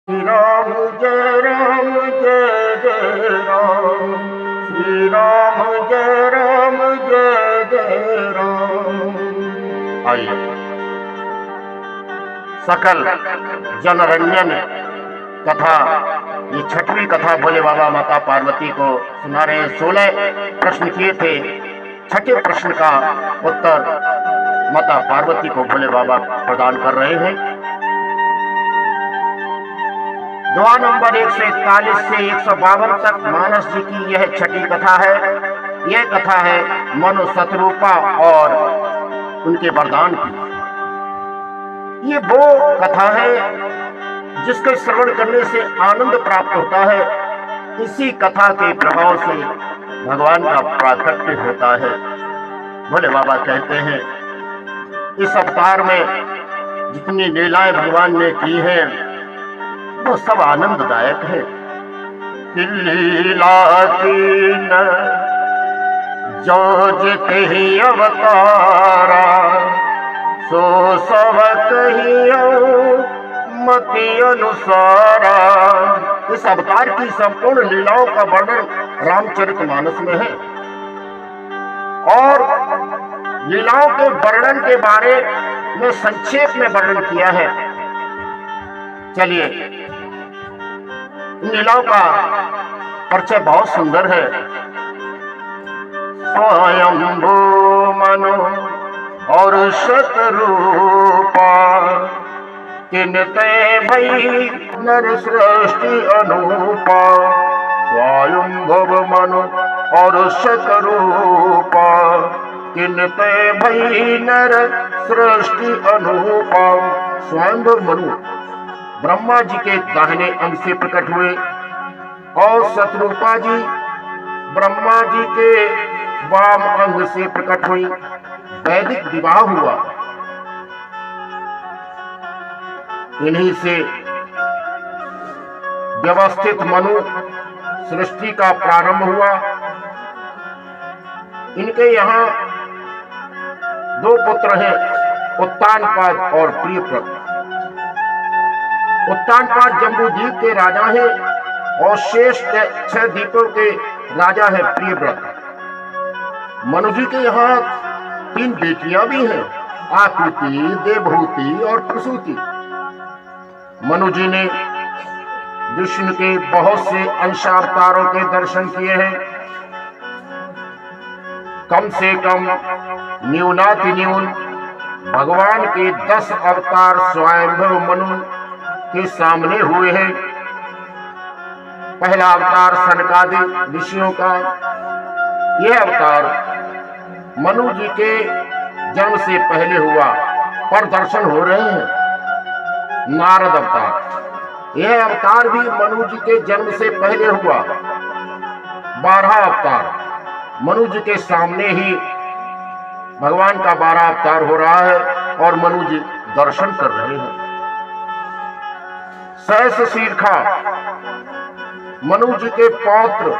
राम जय राम जय जय राम। श्री राम जय राम जय जय राम। आइए सकल जनरंजन कथा, ये छठवीं कथा भोले बाबा माता पार्वती को सुना रहे। 16 प्रश्न किए थे, छठे प्रश्न का उत्तर माता पार्वती को भोले बाबा प्रदान कर रहे हैं। दुआ नंबर 141 से 152 तक मानस जी की यह छठी कथा है। यह कथा है मनु शतरूपा और उनके वरदान की। ये वो कथा है जिसके श्रवण करने से आनंद प्राप्त होता है। इसी कथा के प्रभाव से भगवान का प्राकट्य होता है। भोले बाबा कहते हैं इस अवतार में जितनी लीलाएं भगवान ने की हैं वो सब आनंददायक है। लीला की न जो जिते ही अवतारा, सो सब कहियो मति अनुसारा। इस अवतार की संपूर्ण लीलाओं का वर्णन रामचरितमानस में है और लीलाओं के वर्णन के बारे में संक्षेप में वर्णन किया है। चलिए, लीलाओं का परिचय बहुत सुंदर है। स्वयंभू मनु और शतरूपा, किनते भई नर सृष्टि अनूपा। स्वयंभव मनु और शतरूपा, किनते भई नर सृष्टि अनूपा। स्वयंभव मनु ब्रह्मा जी के दाहिने अंग से प्रकट हुए और शतरूपा जी ब्रह्मा जी के वाम अंग से प्रकट हुई। वैदिक विवाह हुआ। इन्हीं से व्यवस्थित मनु सृष्टि का प्रारंभ हुआ। इनके यहाँ 2 पुत्र हैं, उत्तानपाद और प्रियव्रत। उत्तानपाद जम्बूद्वीप के राजा हैं और शेष 6 द्वीपों के राजा है प्रियव्रत। मनु जी के यहाँ 3 बेटियां भी हैं, आकृति, देवहूति और प्रसूति। मनु जी ने विष्णु के बहुत से अंशावतारों के दर्शन किए हैं। कम से कम न्यूनातिन्यून भगवान के 10 अवतार स्वयंभव मनु के सामने हुए हैं। पहला अवतार सनकादि ऋषियों का। यह अवतार मनु जी के जन्म से पहले हुआ, पर दर्शन हो रहे हैं। नारद अवतार, यह अवतार भी मनु जी के जन्म से पहले हुआ। 12 अवतार मनु जी के सामने ही भगवान का 12 अवतार हो रहा है और मनु जी दर्शन कर रहे हैं। सहस्रशीर्षा मनु जी के पौत्र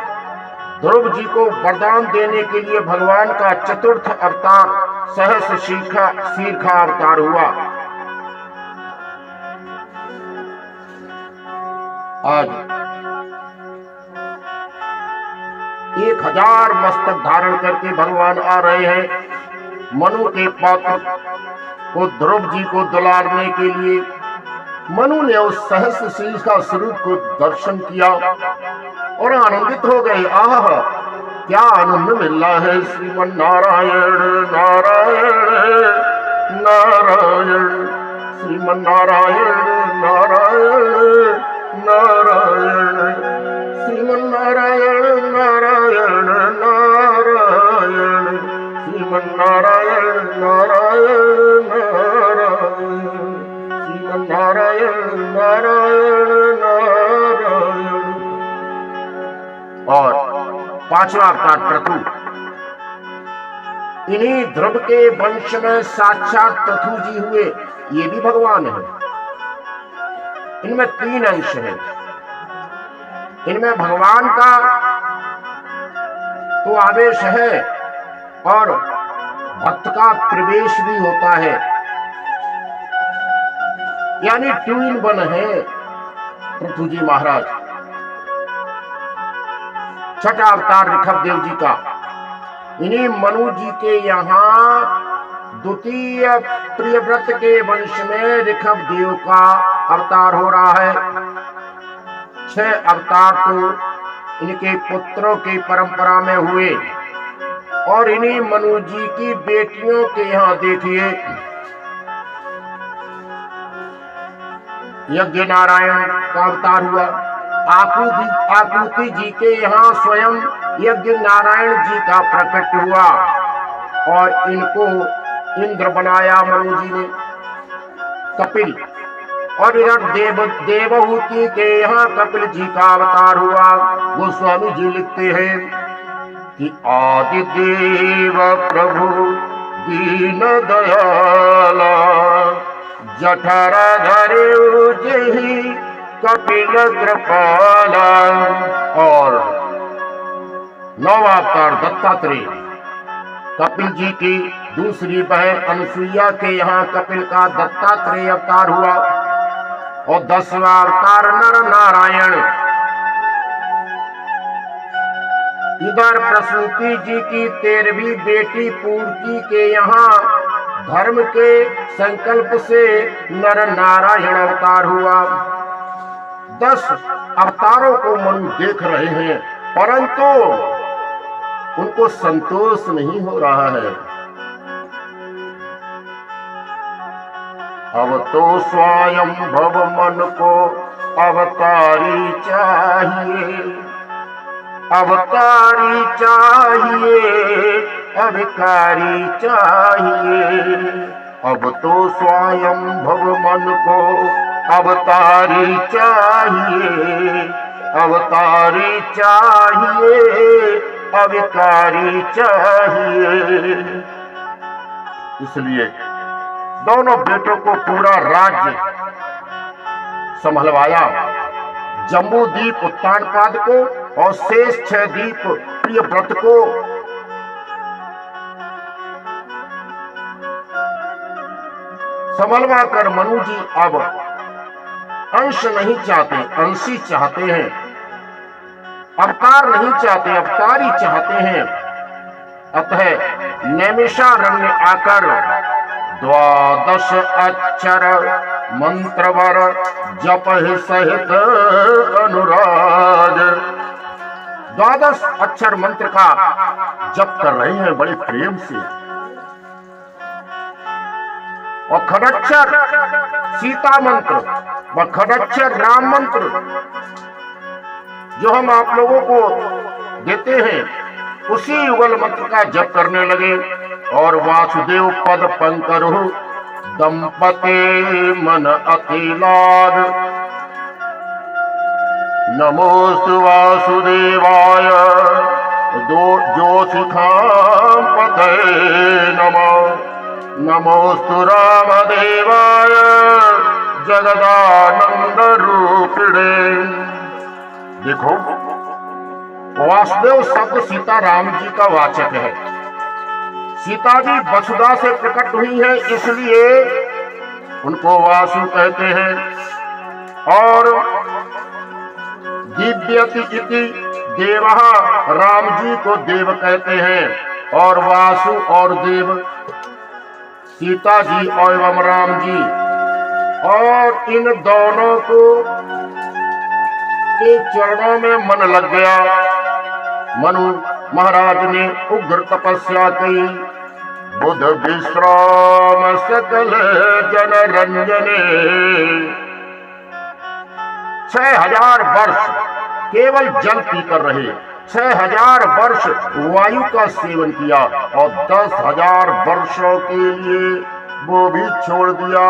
ध्रुव जी को वरदान देने के लिए भगवान का चतुर्थ अवतार सहस्रशीर्षा अवतार हुआ। आज 1000 मस्तक धारण करके भगवान आ रहे हैं। मनु के पौत्र को ध्रुव जी को दुलारने के लिए मनु ने उस सहस्रशीर्ष का स्वरूप को दर्शन किया और आनंदित हो गए। आह, क्या आनंद मिल रहा है। श्रीमन नारायण नारायण नारायण, श्रीमन नारायण नारायण नारायण, श्रीमन नारायण नारायण नारायण, श्रीमन नारायण नारायण नारायण, नारायण नारायण नारायण। और 5वां अवतार पृथु। इन्हीं ध्रुव के वंश में साक्षात पृथु जी हुए। ये भी भगवान है। इनमें 3 अंश हैं। इनमें भगवान का तो आवेश है और भक्त का प्रवेश भी होता है, यानी 2 in 1 है। पृथ्वी जी महाराज, छठा अवतार ऋषभ देव जी का। इन्हीं मनु जी के यहाँ द्वितीय प्रियव्रत के वंश में ऋषभ देव का अवतार हो रहा है। 6 अवतार तो इनके पुत्रों की परंपरा में हुए, और इन्हीं मनु जी की बेटियों के यहाँ देखिए यज्ञ नारायण का अवतार हुआ। आकृति जी के यहाँ स्वयं यज्ञ नारायण जी का प्रकट हुआ, और इनको इंद्र बनाया मनु जी ने, कपिल। और इधर देवहूति के यहाँ कपिल जी का अवतार हुआ। गोस्वामी जी लिखते हैं कि आदि देव प्रभु दीन दयाला, जठर धरे जही कपिल कृपाला। और 9वां अवतार दत्तात्रेय, कपिल जी की दूसरी बहन अनुसुईया के यहाँ कपिल का दत्तात्रेय अवतार हुआ। और 10वां अवतार नर नारायण। इधर प्रसूति जी की 13वीं बेटी पूर्ति के यहाँ धर्म के संकल्प से नर नारायण अवतार हुआ। 10 अवतारों को मनु देख रहे हैं, परंतु उनको संतोष नहीं हो रहा है। अब तो स्वयं भव मन को अवतारी चाहिए, अवतारी चाहिए, अविकारी चाहिए। अब तो स्वयं भव मन को अवतारी चाहिए, अवतारी चाहिए, अविकारी चाहिए। इसलिए दोनों बेटों को पूरा राज्य संभलवाया। जम्बू द्वीप उत्तानपाद को और शेष 6 द्वीप प्रियव्रत को। संभलवा कर मनु जी अब अंश नहीं चाहते, अंशी चाहते हैं। अवतार नहीं चाहते, अवतारी चाहते हैं। अतः नैमिषारण्य आकर 12 अक्षर मंत्रवर जप सहित अनुराग। 12 अक्षर मंत्र का जप कर रहे हैं बड़े प्रेम से। और खडक्षर सीता मंत्र व खडक्षर राम मंत्र जो हम आप लोगों को देते हैं, उसी युगल मंत्र का जप करने लगे। और वासुदेव पद पंकरु दंपते मन अति लाग। नमोस्तु वासुदेवाय जोशिखां पतये नमः। नमोस्तु रामदेवाय जगदानंद रूपिणे। देखो, वासुदेव शब्द सीता राम जी का वाचक है। सीता जी वसुधा से प्रकट हुई है, इसलिए उनको वासु कहते हैं। और दिव्यति इति देवः, राम जी को देव कहते हैं। और वासु और देव सीता जी एवं राम जी। और इन दोनों को के चरणों में मन लग गया। मनु महाराज ने उग्र तपस्या की। बुध विश्राम सकल जन रंजने। 6000 वर्ष केवल जल पीकर रहे, 6000 वर्ष वायु का सेवन किया, और 10,000 वर्षों के लिए वो भी छोड़ दिया।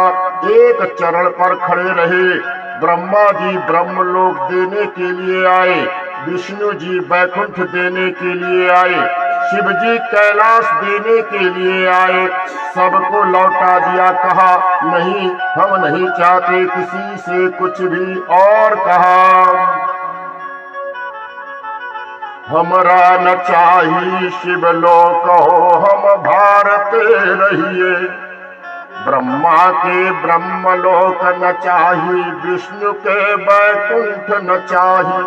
एक चरण पर खड़े रहे। ब्रह्मा जी ब्रह्मलोक देने के लिए आए, विष्णु जी वैकुंठ देने के लिए आए, शिव जी कैलाश देने के लिए आए। सबको लौटा दिया, कहा नहीं, हम नहीं चाहते किसी से कुछ भी। और कहा हमरा न चाहिए शिवलोक हो, हम भारत रहिए। ब्रह्मा के ब्रह्मलोक न चाही, विष्णु के वैकुंठ न चाही,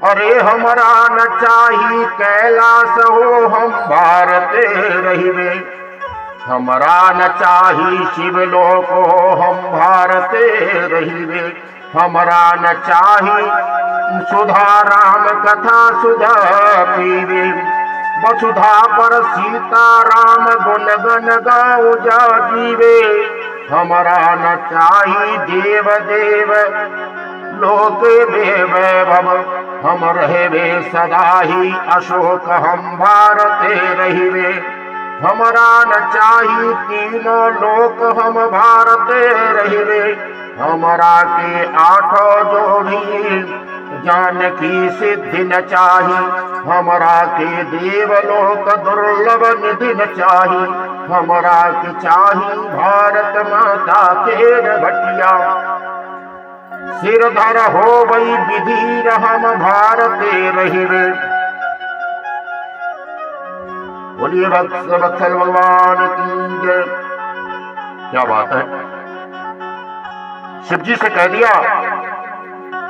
अरे हमरा न चाही कैलाश हो हम भारते रहिवे, हमरा न चाही शिवलोक हो हम भारते रहिवे, हमरा न चाही सुधा राम कथा सुधा पीवे, वसुधा पर सीता राम गुण गण गाऊं जा जीवे, हमरा न चाही देव देव लोक वैभव, हम रहवे सदा ही अशोक हम भारते रहिवे, हमरा न चाही तीनों लोक हम भारते रहिवे, हमरा के आठों जो भी जानकी सिद्धि न चाही, हमरा के देवलोक दुर्लभ निधि न चाही, हमरा के चाही भारत माता के भटिया, सिरधर हो वही विधि हम भारते रहिवे। बोलिए वत्सल भगवान की जय। क्या बात है, शिव जी से कह दिया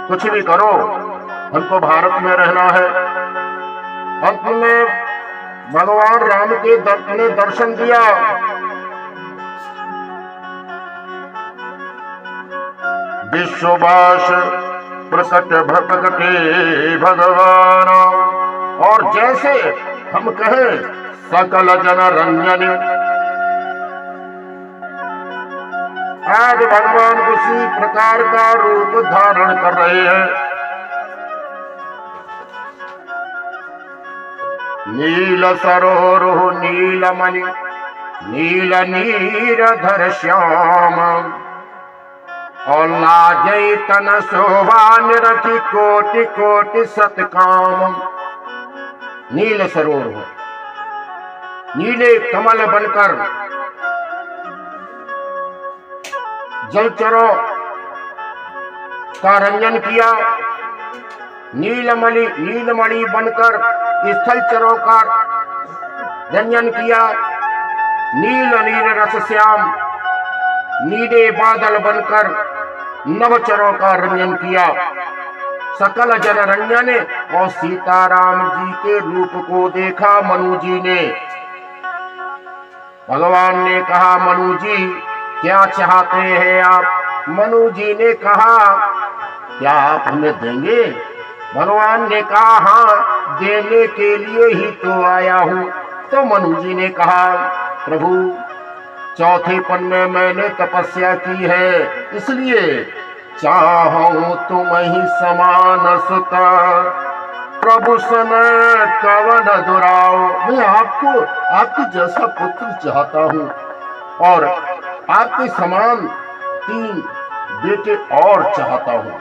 कुछ भी करो हमको भारत में रहना है। अंत में भगवान राम के ने दर्शन दिया, विश्ववास प्रकट भटकटे भगवान, और जैसे हम कहें सकल जन रंजन, आज भगवान उसी प्रकार का रूप धारण कर रहे हैं। नील सरोरुह नीलमणि नील नीरधर श्याम, और लाजई तन शोभा निरखी कोटि कोटि सतकाम। नील सरोरुह, नीले कमल बनकर जलचरों का रंजन किया, नीलमणि बनकर स्थलचरों का रंजन किया, नील नील रस श्याम नीले बादल बनकर नवचरों का रंजन किया। सकल जन रंजन, और सीताराम जी के रूप को देखा मनु जी ने। भगवान ने कहा मनु जी क्या चाहते हैं आप? मनु जी ने कहा क्या आप हमें देंगे? भगवान ने कहा हाँ, देने के लिए ही तो आया हूँ। तो मनु जी ने कहा प्रभु चौथे पन में मैंने तपस्या की है, इसलिए चाहूं तुम ही समान सुता, प्रभु सन कवन दुराओ। मैं आपको आपके जैसा पुत्र चाहता हूँ, और आपके समान 3 बेटे और चाहता हूँ।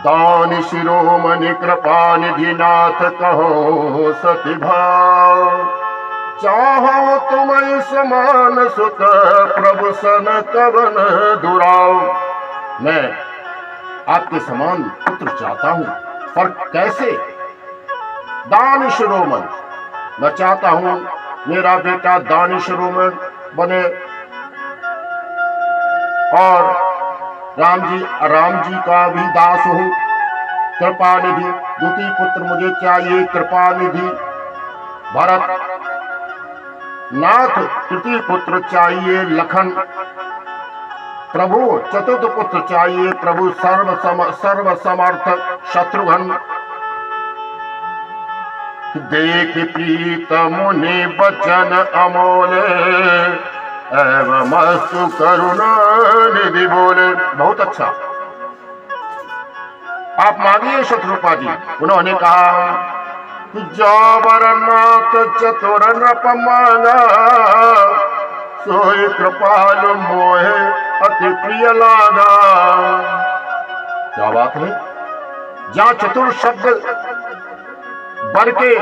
दान शिरोमणि कृपा निधि नाथ कहो सति भाव, चाहो तुम समान सुत, प्रभु सन कवन दुराओ। मैं आपके समान पुत्र चाहता हूँ, पर कैसे? दान शिरोमणि, मैं चाहता हूँ मेरा बेटा दान शिरोमणि बने, और राम जी का भी दास हो। कृपा निधि, द्वितीय पुत्र मुझे चाहिए कृपा निधि। भरत नाथ तृतीय पुत्र चाहिए लखन। प्रभु चतुर्थ पुत्र चाहिए प्रभु सर्व समर्थ शत्रुघ्न। देख प्रीत मुनि बचन अमोल, एवं मस्तु करुणा निधि बोले। बहुत अच्छा, आप मांगिए शत्रुपा जी। उन्होंने कहा जाबर नाथ चतुर नृप मांगा, सोई कृपालु मोहे अति प्रिय लागा। क्या बात है, जहाँ चतुर शब्द बर के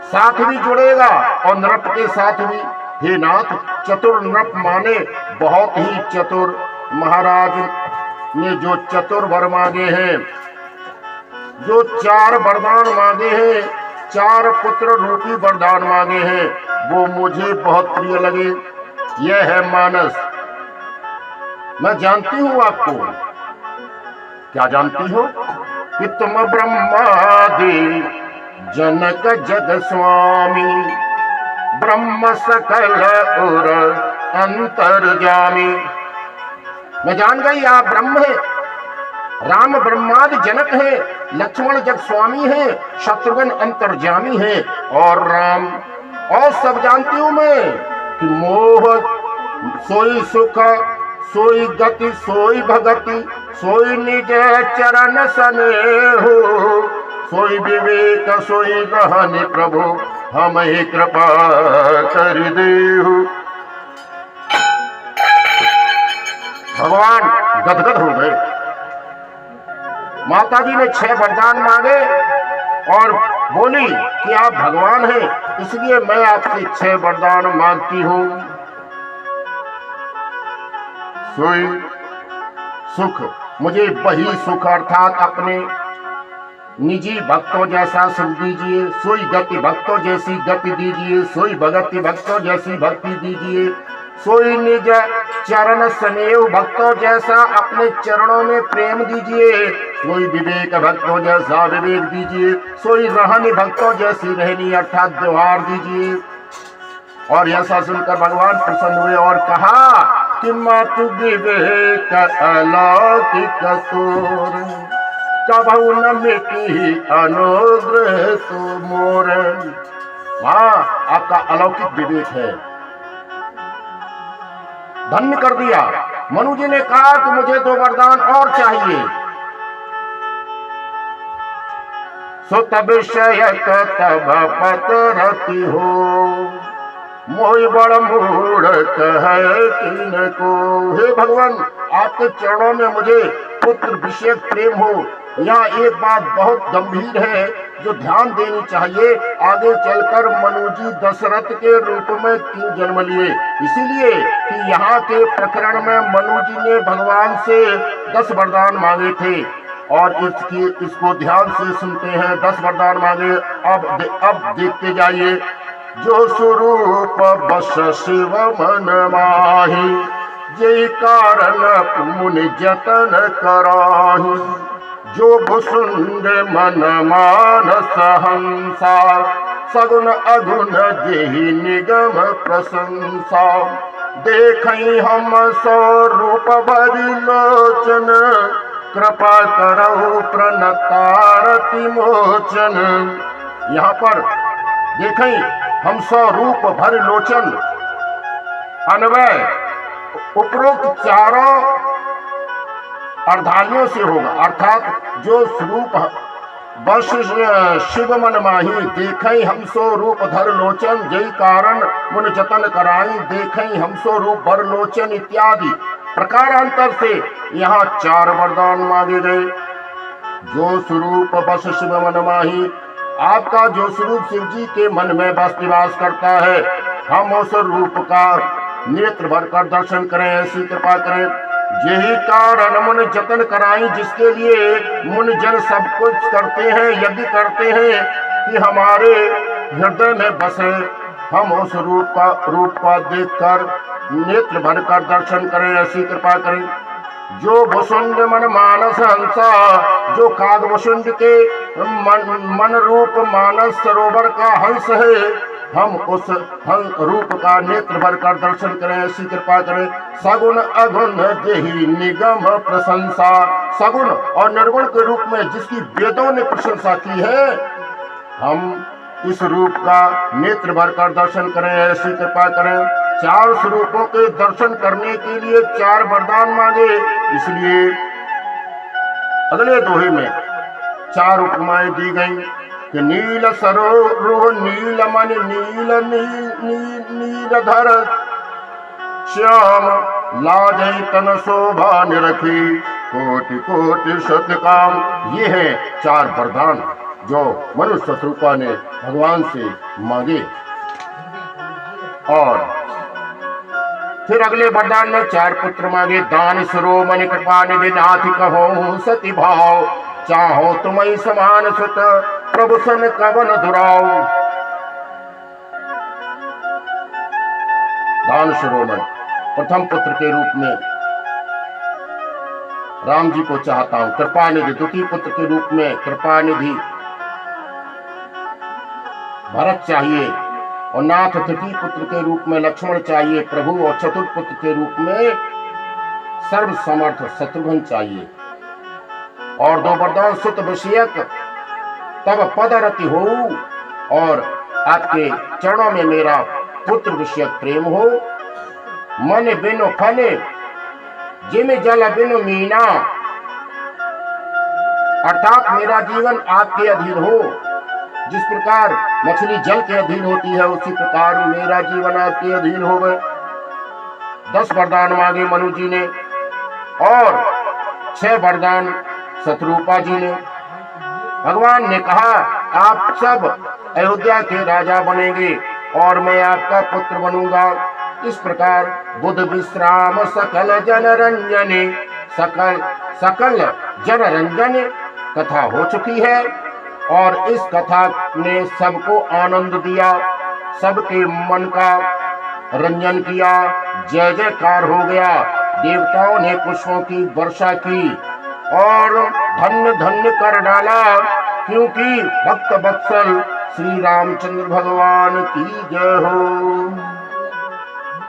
साथ भी जुड़ेगा और नृप के साथ भी। हे नाथ, चतुर नृप माने बहुत ही चतुर। महाराज ने जो चतुर वर मांगे हैं, जो 4 वरदान मांगे हैं, 4 पुत्र रूपी वरदान मांगे हैं, वो मुझे बहुत प्रिय लगे। यह है मानस। मैं जानती हूँ आपको। क्या जानती हो? कि तुम ब्रह्मादि जनक जग स्वामी, ब्रह्म सकल और अंतर्जामी। मैं जान गई आप ब्रह्म है, राम ब्रह्मादि जनक है, लक्ष्मण जग स्वामी है, शत्रुघ्न अंतर्जामी है और राम। और सब जानती हूं मैं कि मोह सोई सुख, सोई गति, सोई भगति, सोई निज चरण स्नेह, सोई विवेक, सोई रहनि प्रभु, हम ही कृपा कर देहु। भगवान गदगद हो गए। माता जी ने 6 वरदान मांगे और बोली कि आप भगवान हैं, इसलिए मैं आपसे 6 वरदान मांगती हूं। सोई सुख, मुझे वही सुख अर्थात अपने निजी भक्तों जैसा सुख दीजिए। सोई गति, भक्तों जैसी गति दीजिए। सोई भगति, भक्तों जैसी भक्ति दीजिए। सोई निज चरण स्नेह, भक्तों जैसा अपने चरणों में प्रेम दीजिए। सोई विवेक, भक्तों जैसा विवेक दीजिए। सोई रहनी, भक्तों जैसी रहनी अर्थात व्यवहार दीजिए। और ऐसा सुनकर भगवान प्रसन्न हुए और कहा कि मातु विवेक अलौकिक तोर, कबहु न मिटी अनुग्रह तो मोर। हाँ, आपका अलौकिक विवेक है, धन्य कर दिया। मनु जी ने कहा कि मुझे 2 वरदान और चाहिए। सो तब शयक तब पतरति हो, मोहि बड़ मूढ़ कहे तिनको। हे भगवान, आपके चरणों में मुझे पुत्र विषयक प्रेम हो। यहाँ एक बात बहुत गंभीर है जो ध्यान देनी चाहिए। आगे चलकर मनु जी दशरथ के रूप में क्यों जन्म लिए? इसीलिए कि यहाँ के प्रकरण में मनु जी ने भगवान से 10 वरदान मांगे थे और इसको ध्यान से सुनते हैं। 10 वरदान मांगे। अब देखते जाइए। जो स्वरूप बस शिव मन माही, जे कारण मुनि जतन कराही। जो भुसुंड मन मानस हंसा, सगुन अगुन जेहि निगम प्रशंसा। देखई हम स्वरूप भरि लोचन, कृपा करहु प्रणतारति मोचन। यहाँ पर देखई हम स्वरूप भर लोचन, अन्वय उपरोक्त चारों अर्धांगियों से होगा। अर्थात जो स्वरूप बस शिव मन माही, देखई हम स्वरूप धर लोचन, जय कारण मुन जतन कराई। देखई हम स्वरूप भर लोचन इत्यादि प्रकारांतर से यहाँ 4 वरदान मांगे गए। जो स्वरूप बस शिव मन माही, आपका जो स्वरूप शिव जी के मन में बस निवास करता है, हम उस रूप का नेत्र भरकर दर्शन करें, ऐसी कृपा करें। यही कारण मुन जतन कराई, जिसके लिए मुन जन सब कुछ करते हैं, यज्ञ करते हैं कि हमारे हृदय में बसे। हम उस रूप का देखकर नेत्र भरकर दर्शन करें, ऐसी कृपा करें। जो भुसुंड मन मानस हंसा, जो कागभुसुंड के मन रूप मानस सरोवर का हंस है, हम उस रूप का नेत्र भरकर दर्शन करें, ऐसी कृपा करें। सगुण अगुण जेहि निगम प्रशंसा, सगुण और निर्गुण के रूप में जिसकी वेदों ने प्रशंसा की है, हम इस रूप का नेत्र भरकर दर्शन करें, ऐसी कृपा करें। 4 स्वरूपों के दर्शन करने के लिए 4 वरदान मांगे, इसलिए अगले दोहे में 4 उपमाएं दी गई कि नील सरोरुह नीलमणि नील नीलधर श्याम, लाजई तन शोभा निरखी, कोटि कोटि सत्यकाम। ये है 4 वरदान जो मनुष्य शत्रुपा ने भगवान से मांगे। और फिर अगले वरदान में 4 पुत्र मांगे। दान शिरोमणि कृपा निधि नाथ कहो सती भाव, चाहो तुम्हें समान सुत प्रभु सन कवन दुराव। दान शिरोमणि, प्रथम पुत्र के रूप में राम जी को चाहता हूं, कृपा निधि। द्वितीय पुत्र के रूप में कृपा निधि भरत चाहिए, और नाथ तृतीय पुत्र के रूप में लक्ष्मण चाहिए प्रभु, और चतुर्थ पुत्र के रूप में सर्व समर्थ शत्रुघ्न चाहिए। और दो वरदान सुत विषयक तब पदरति हो, और आपके चरणों में मेरा पुत्र विषयक प्रेम हो। मन बिनु फल जिम जल बिनु मीना, अर्थात मेरा जीवन आपके अधीन हो। जिस प्रकार मछली जल के अधीन होती है, उसी प्रकार मेरा जीवन आपके अधीन हो गए। 10 वरदान मांगे मनु जी ने, और 6 वरदान शत्रुपा जी ने। भगवान ने कहा आप सब अयोध्या के राजा बनेंगे और मैं आपका पुत्र बनूंगा। इस प्रकार बुध विश्राम सकल जन रंजने, सकल जन रंजन कथा हो चुकी है, और इस कथा ने सबको आनंद दिया, सबके मन का रंजन किया, जय जयकार हो गया। देवताओं ने पुष्पों की वर्षा की और धन्य धन्य कर डाला, क्योंकि भक्त वत्सल श्री रामचंद्र भगवान की जय हो।